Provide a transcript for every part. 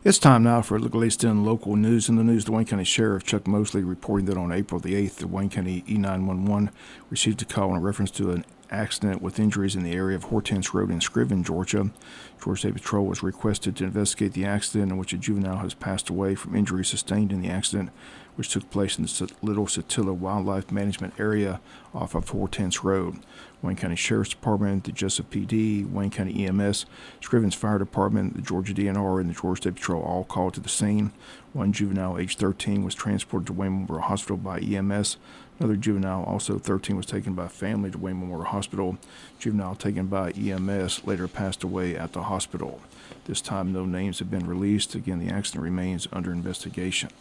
It's time now for a look at latest in local news. In the news, the Wayne County Sheriff Chuck Mosley reporting that on April the 8th, the Wayne County E911 received a call in reference to an accident with injuries in the area of Hortense Road in Scriven, Georgia. Georgia State Patrol was requested to investigate the accident in which a juvenile has passed away from injuries sustained in the accident, which took place in the Little Satilla Wildlife Management Area off of Hortense Road. Wayne County Sheriff's Department, the Jesup PD, Wayne County EMS, Scriven's Fire Department, the Georgia DNR, and the Georgia State Patrol all called to the scene. One juvenile, age 13, was transported to Wayne Memorial Hospital by EMS. Another juvenile, also 13, was taken by family to Wayne Memorial Hospital. Juvenile taken by EMS later passed away at the hospital. This time, no names have been released. Again, the accident remains under investigation.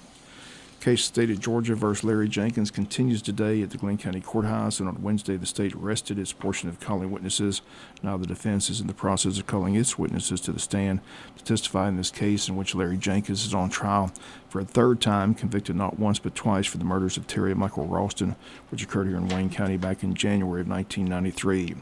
Case state of Georgia versus Larry Jenkins continues today at the Glenn County Courthouse, and on Wednesday the state rested its portion of calling witnesses. Now the defense is in the process of calling its witnesses to the stand to testify in this case in which Larry Jenkins is on trial for a third time, convicted not once but twice for the murders of Terry and Michael Ralston, which occurred here in Wayne County back in January of 1993.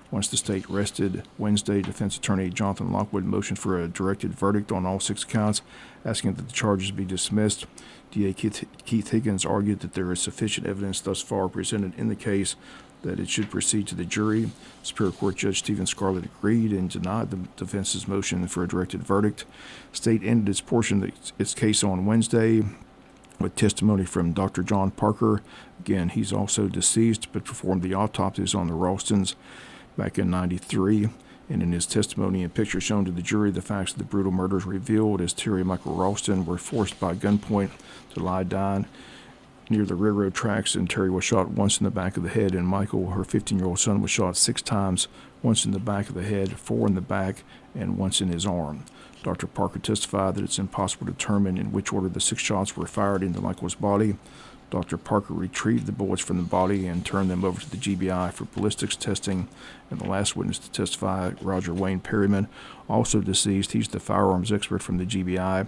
Once the state rested Wednesday, defense attorney Jonathan Lockwood motioned for a directed verdict on all 6 counts, asking that the charges be dismissed. DA Keith Higgins argued that there is sufficient evidence thus far presented in the case that it should proceed to the jury. Superior Court Judge Stephen Scarlett agreed and denied the defense's motion for a directed verdict. State ended its portion of its case on Wednesday with testimony from Dr. John Parker. Again, he's also deceased but performed the autopsies on the Ralstons back in '93. And in his testimony and picture shown to the jury, the facts of the brutal murders revealed as Terry and Michael Ralston were forced by gunpoint to lie down near the railroad tracks, and Terry was shot once in the back of the head, and Michael, her 15-year-old son, was shot 6 times, once in the back of the head, 4 in the back, and once in his arm. Dr. Parker testified that it's impossible to determine in which order the 6 shots were fired into Michael's body. Dr. Parker retrieved the bullets from the body and turned them over to the GBI for ballistics testing. And the last witness to testify, Roger Wayne Perryman, also deceased. He's the firearms expert from the GBI.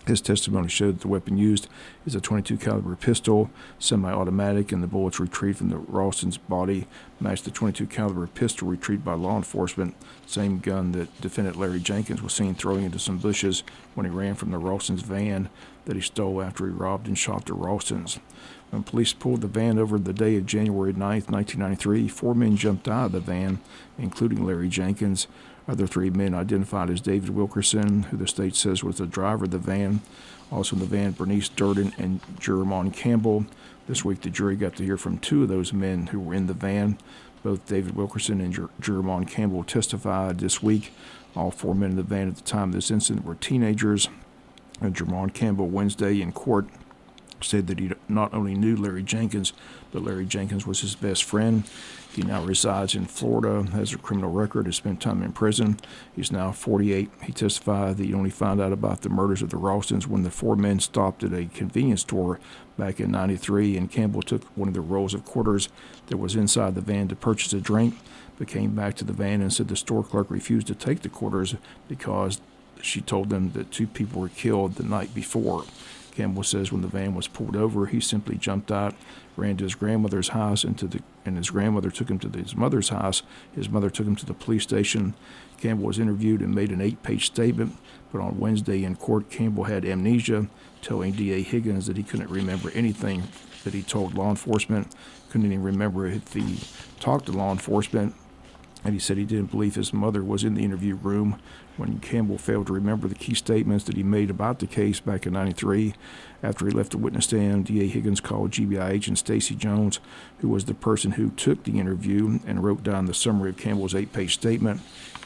His testimony showed that the weapon used is a .22 caliber pistol, semi-automatic, and the bullets retrieved from the Ralston's body matched the .22 caliber pistol retrieved by law enforcement, same gun that defendant Larry Jenkins was seen throwing into some bushes when he ran from the Ralston's van that he stole after he robbed and shot the Ralstons. When police pulled the van over the day of January 9th, 1993, 4 men jumped out of the van, including Larry Jenkins. Other 3 men identified as David Wilkerson, who the state says was the driver of the van. Also in the van, Bernice Durden and Jermon Campbell. This week, the jury got to hear from 2 of those men who were in the van. Both David Wilkerson and Jermon Campbell testified this week. All 4 men in the van at the time of this incident were teenagers. And Jermon Campbell, Wednesday in court, said that he not only knew Larry Jenkins, but Larry Jenkins was his best friend. He now resides in Florida, has a criminal record, has spent time in prison. He's now 48. He testified that he only found out about the murders of the Ralstons when the 4 men stopped at a convenience store back in '93, and Campbell took one of the rolls of quarters that was inside the van to purchase a drink, but came back to the van and said the store clerk refused to take the quarters because she told them that 2 people were killed the night before. Campbell says when the van was pulled over, he simply jumped out, ran to his grandmother's house, and his grandmother took him to his mother's house. His mother took him to the police station. Campbell was interviewed and made an 8-page statement, but on Wednesday in court, Campbell had amnesia, telling DA Higgins that he couldn't remember anything that he told law enforcement, couldn't even remember if he talked to law enforcement, and he said he didn't believe his mother was in the interview room. When Campbell failed to remember the key statements that he made about the case back in '93, after he left the witness stand, DA Higgins called GBI agent Stacy Jones, who was the person who took the interview, and wrote down the summary of Campbell's 8-page statement.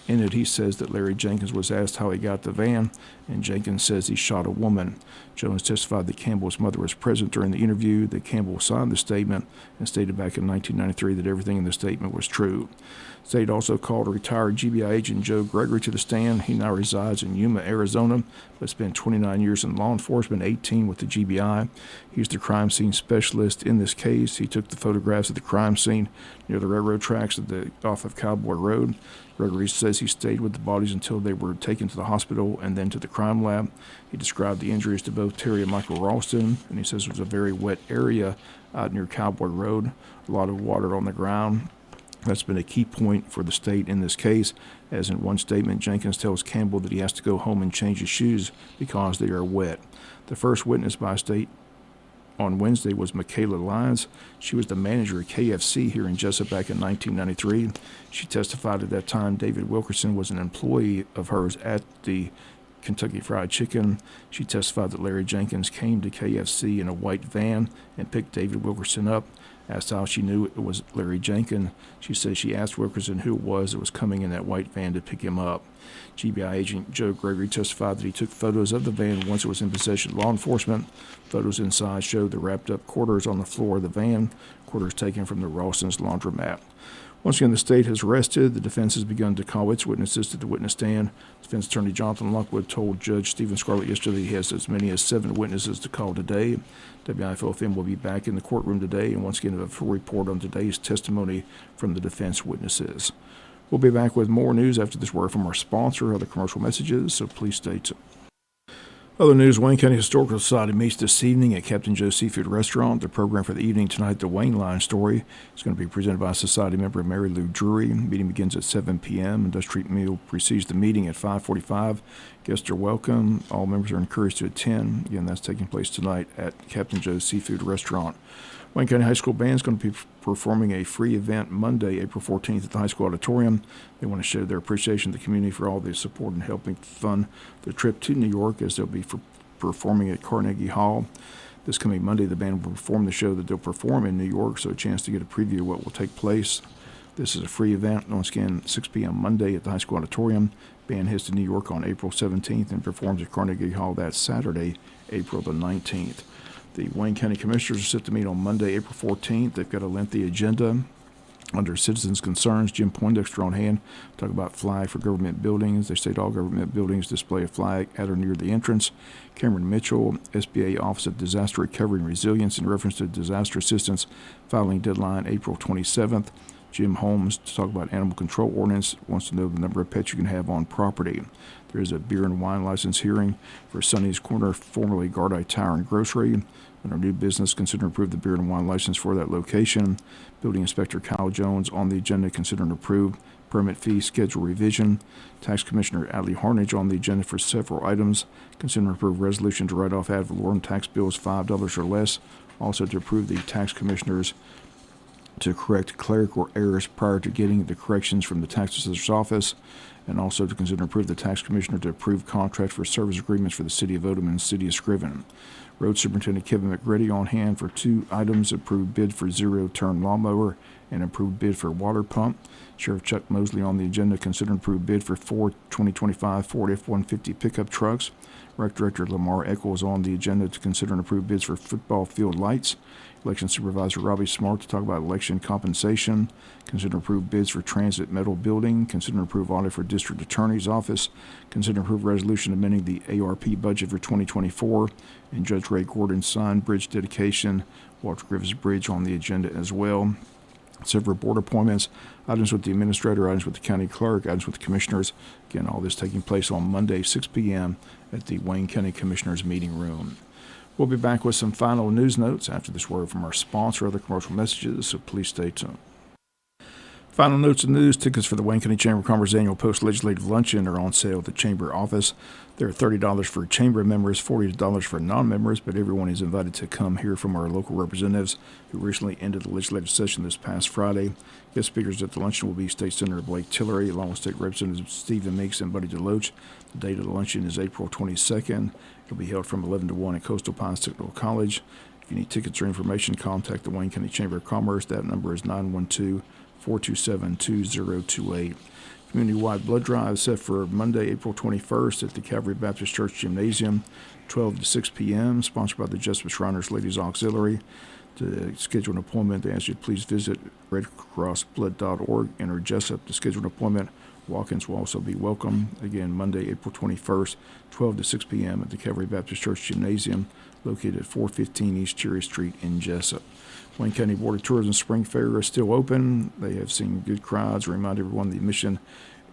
In it, he says that Larry Jenkins was asked how he got the van, and Jenkins says he shot a woman. Jones testified that Campbell's mother was present during the interview, that Campbell signed the statement, and stated back in 1993 that everything in the statement was true. State also called retired GBI agent Joe Gregory to the stand. He now resides in Yuma, Arizona, but spent 29 years in law enforcement, 18 with the GBI. He's the crime scene specialist in this case. He took the photographs of the crime scene near the railroad tracks off of Cowboy Road. Gregory says he stayed with the bodies until they were taken to the hospital and then to the crime lab. He described the injuries to both Terry and Michael Ralston, and he says it was a very wet area out near Cowboy Road, a lot of water on the ground. That's been a key point for the state in this case, as in one statement, Jenkins tells Campbell that he has to go home and change his shoes because they are wet. The first witness by state on Wednesday was Michaela Lyons. She was the manager at KFC here in Jesup back in 1993. She testified at that time David Wilkerson was an employee of hers at the Kentucky Fried Chicken. She testified that Larry Jenkins came to KFC in a white van and picked David Wilkerson up. Asked how she knew it was Larry Jenkins, she said she asked Wilkerson who it was that was coming in that white van to pick him up. GBI agent Joe Gregory testified that he took photos of the van once it was in possession of law enforcement. Photos inside showed the wrapped-up quarters on the floor of the van, quarters taken from the Rawson's laundromat. Once again, the state has rested. The defense has begun to call its witnesses to the witness stand. Defense attorney Jonathan Lockwood told Judge Stephen Scarlett yesterday he has as many as 7 witnesses to call today. WIFO-FM will be back in the courtroom today and once again have a full report on today's testimony from the defense witnesses. We'll be back with more news after this word from our sponsor, other commercial messages, so please stay tuned. Other news, Wayne County Historical Society meets this evening at Captain Joe's Seafood Restaurant. The program for the evening tonight, The Wayne Line Story, is going to be presented by Society member Mary Lou Drury. The meeting begins at 7 p.m. and Dutch meal precedes the meeting at 5:45. Guests are welcome. All members are encouraged to attend. Again, that's taking place tonight at Captain Joe's Seafood Restaurant. Wayne County High School Band is going to be performing a free event Monday, April 14th at the high school auditorium. They want to show their appreciation to the community for all the support and helping fund the trip to New York, as they'll be performing at Carnegie Hall. This coming Monday, the band will perform the show that they'll perform in New York, so a chance to get a preview of what will take place. This is a free event, once again, 6 p.m. Monday at the high school auditorium. Band heads to New York on April 17th and performs at Carnegie Hall that Saturday, April the 19th. The Wayne County Commissioners are set to meet on Monday, April 14th. They've got a lengthy agenda. Under Citizens' Concerns, Jim Poindexter on hand. Talk about flag for government buildings. They state all government buildings display a flag at or near the entrance. Cameron Mitchell, SBA Office of Disaster Recovery and Resilience, in reference to disaster assistance, filing deadline April 27th. Jim Holmes, to talk about animal control ordinance, wants to know the number of pets you can have on property. There is a beer and wine license hearing for Sonny's Corner, formerly Gardai Tire and Grocery. Under new business, consider and approve the beer and wine license for that location. Building Inspector Kyle Jones on the agenda, consider and approve permit fee schedule revision. Tax Commissioner Adley Harnage on the agenda for several items. Consider and approve resolution to write off ad valorem tax bills $5 or less. Also to approve the tax commissioners to correct clerical errors prior to getting the corrections from the tax assessor's office, and also to consider and approve the tax commissioner to approve contract for service agreements for the City of Odom and the City of Scriven. Road Superintendent Kevin McGrady on hand for 2 items: approved bid for zero-turn lawnmower and approved bid for water pump. Sheriff Chuck Mosley on the agenda, consider and approve bid for 4 2025 Ford F-150 pickup trucks. Rec Director Lamar Eccles on the agenda to consider and approve bids for football field lights. Election Supervisor Robbie Smart to talk about election compensation. Consider and approve bids for transit metal building. Consider and approve audit for District Attorney's Office. Consider and approve resolution amending the ARP budget for 2024. And Judge Ray Gordon signed bridge dedication. Walter Griffiths Bridge on the agenda as well. Several board appointments, items with the administrator, items with the county clerk, items with the commissioners. Again, all this taking place on Monday, 6 p.m. at the Wayne County Commissioners Meeting Room. We'll be back with some final news notes after this word from our sponsor, other commercial messages, so please stay tuned. Final notes and news: tickets for the Wayne County Chamber of Commerce annual post-legislative luncheon are on sale at the Chamber office. They're $30 for Chamber members, $40 for non-members, but everyone is invited to come hear from our local representatives who recently ended the legislative session this past Friday. Guest speakers at the luncheon will be State Senator Blake Tillery, along with State Representatives Stephen Meeks and Buddy DeLoach. The date of the luncheon is April 22nd. It'll be held from 11 to 1 at Coastal Pines Technical College. If you need tickets or information, contact the Wayne County Chamber of Commerce. That number is 912-427-2028. Community-wide blood drive set for Monday, April 21st at the Calvary Baptist Church Gymnasium, 12 to 6 p.m., sponsored by the Jesup Shriners Ladies Auxiliary. To schedule an appointment, they ask you to please visit redcrossblood.org, enter Jesup to schedule an appointment. Walk-ins will also be welcome. Again, Monday, April 21st, 12 to 6 p.m. at the Calvary Baptist Church Gymnasium, located at 415 East Cherry Street in Jesup. Wayne County Board of Tourism Spring Fair is still open. They have seen good crowds. Remind everyone the admission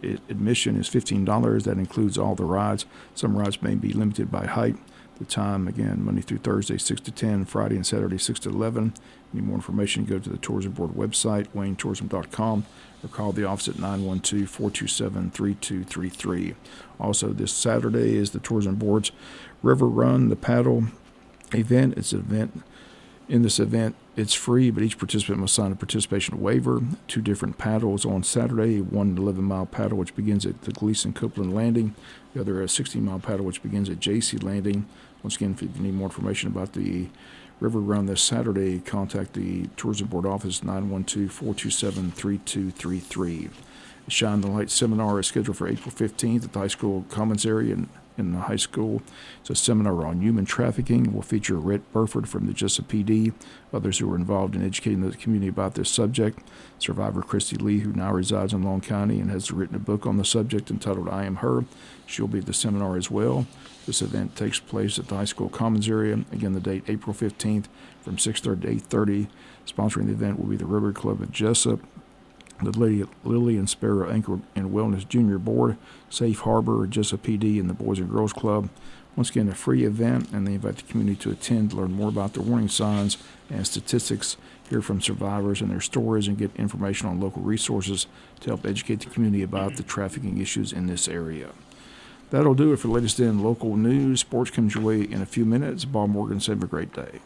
Admission is $15. That includes all the rides. Some rides may be limited by height. The time, again, Monday through Thursday, 6 to 10, Friday and Saturday, 6 to 11. Any more information, go to the Tourism Board website, waynetourism.com, or call the office at 912-427-3233. Also, this Saturday is the Tourism Board's River Run, the paddle event. It's an event. In this event, it's free, but each participant must sign a participation waiver. 2 different paddles on Saturday, one 11-mile paddle, which begins at the Gleason Copeland Landing. The other a 16-mile paddle, which begins at JC Landing. Once again, if you need more information about the River Run this Saturday, contact the Tourism Board office, 912-427-3233. The Shine the Light seminar is scheduled for April 15th at the high school commons area in the high school. It's a seminar on human trafficking. Will feature Rhett Burford from the Jesup PD, others who are involved in educating the community about this subject. Survivor Christy Lee, who now resides in Long County and has written a book on the subject entitled I Am Her. She'll be at the seminar as well. This event takes place at the high school commons area. Again, the date, April 15th from 6:30 to 8:30. Sponsoring the event will be the Rotary Club of Jesup, the Lily and Sparrow Anchor and Wellness Junior Board, Safe Harbor, Jesup PD, and the Boys and Girls Club. Once again, a free event, and they invite the community to attend to learn more about the warning signs and statistics, hear from survivors and their stories, and get information on local resources to help educate the community about the trafficking issues in this area. That'll do it for the latest in local news. Sports comes your way in a few minutes. Bob Morgan, have a great day.